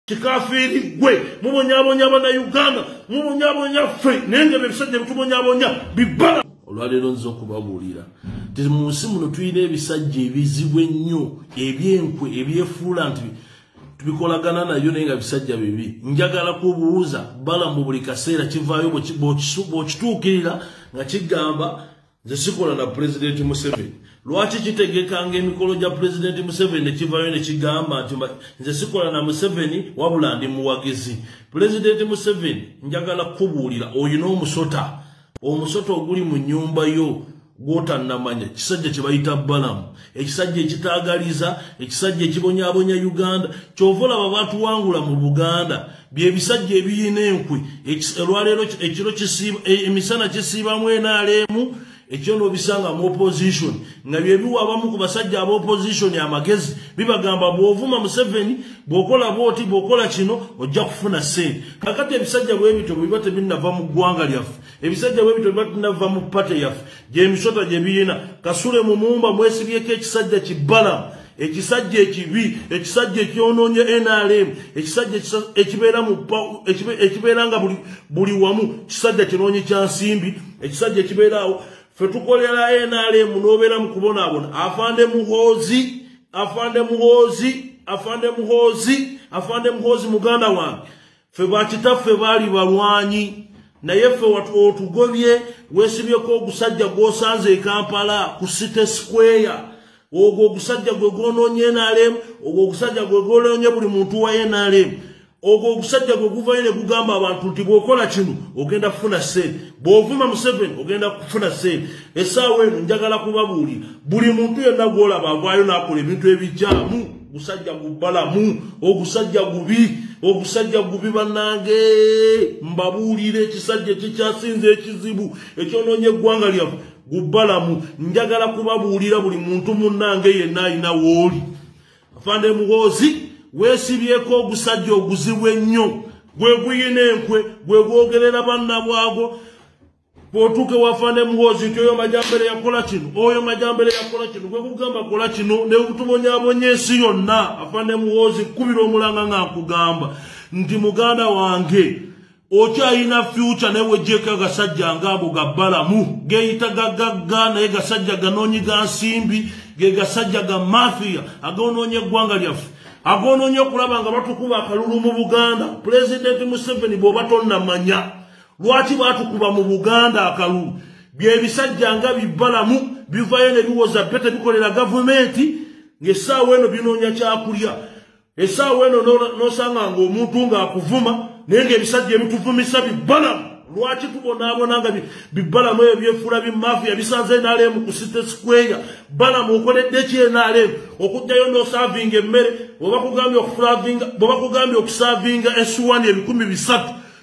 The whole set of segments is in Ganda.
Kikafiri gwe mubonyabonya bana Uganda mubonyabonya ffe nenge bebisajja bitubonyabonya bibala olwalero nzo kubabulira tezi mu nsi muno tuyina ebisajja ebizibu ennyo ebyenkwe ebyefuula nti tubikolagana nayo naye nga bisajja bibi njagala kubuuza bala mu buli kaseera kivaayo bw'okituukirira nga kigamba nze sikola na President Museveni lwaki kitegekanga emikolo gya President Museveni nekivaayo ne kigamba nti nze sikola na Museveni wabula ndi muwagizi President Museveni njagala kubuulira oyina omusota oguli mu nnyumba yo gw'otannamanya kisajja kye bayita Balamu ekisajja ekitaagaliza ekisajja ekibonyaabonya Uganda kyova olaba baatuwangula mu Buganda byebisajja ebiyina enkwe olwaleero ekiro emisana kisiibamu NRM ekyo n'obisanga mu opposition nga byebiwa abamu ku basajja aba opposition amagezi bibagamba bw'ovuma Museveni bw'okola bw'oti bw'okola kino ojja kufuna ssente kakati ebisajja bw'ebityo biba tebinnava mu ggwanga lyaffe ebisajja bw'ebityo biba tebinnava mu pate yaffe gy'emisota gye biyina Kasule Lumumba mwesibyeko ekisajja kibalamu ekisajja ekibi ekisajja ekyonoonye NRM ekisajja ekibeera nga buli wamu kisajja kinoonye kya nsimbi ekisajja ekibeeraawo fe tukolera NRM n'obeera mu kubonaabona afande muhoozi muganda wange fe bakitaffe baali balwanyi naye ffe otugobye weesibyeko ogusajja gw'osanze e Kampala ku City Square ogwo ogusajja gwe gwonoonye NRM ogwo ogusajja gwe gwonoonye buli muntu wa NRM ogwo ogusajja gwe guvayo ne gugamba abantu nti bw'okola kino ogenda kufuna ssente bw'ovuma Museveni ogenda kufuna ssente essaawa eno njagala kubabuulira buli muntu yonna gw'olaba avaayo n'akola ebintu ebikyamu ogusajja gubalamu ogusajja gubi bannange mbabuulire ekisajja ekikyasinze ekizibu ekyonoonye eggwanga lyaffe gubalamu njagala kubabuulira buli muntu munnange yenna alina w'oli afande muhoozi weesibyeko ogusajja oguzibu ennyo gwe guyina enkwe gwe gwogerera banna bwago bw'otuuke wafande muhoozi nti oyo majambere yakola kino gwe kugamba kola kino ne butubonyaabonya ensi yonna afande muhoozi kubira omulanga nga nkugamba nti muganda wange okyayina future naye wejjeeko agasajja ng'ago ga Balamu geeyita gagagga naye gasajja ganoonyi ga nsimbi ge gasajja ga mafia agoonoonye eggwanga lyaffe agoonoonye okulaba nga batukuba akalulu mu Buganda President Museveni bw'oba tonnamanya lwaki baatukuba mu Buganda akalulu byebisajja nga bibalamu bivaayo ne biwoza bete bikolera gavumenti ng'essaawa eno binoonya kyakulya essaawa eno n'osanga ng'omuntu ng'akuvuma naye ng'ebisajja ebituvumisa bibalamu lwaki tubonaabona nga bibalamu ebyo byefuula bimafia bisanze NRM ku City Square Balamu okoledde ki NRM okujjayo n'osaavinga emmere bw'oba kugambye okusaavinga essuwaani 300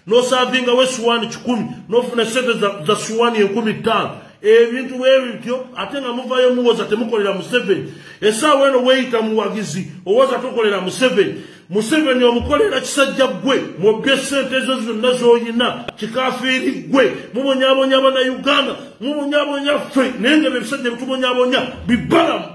n'osaavinga w'essuwaani 100 n'ofuna ssente za ssuwaani 5,000 ebintu bwebityo ate nga muvaayo muwoza temukolera Museveni essaawa eno weeyita muwagizi owoza tukolera Museveni omukolera kisajja gwe mwobye ssente ezo zonna z'oyina kikafiiri gwe mubonyaabonya bana Uganda mubonyaabonya ffe naye nga ebisajja bitubonyaabonya bibalamu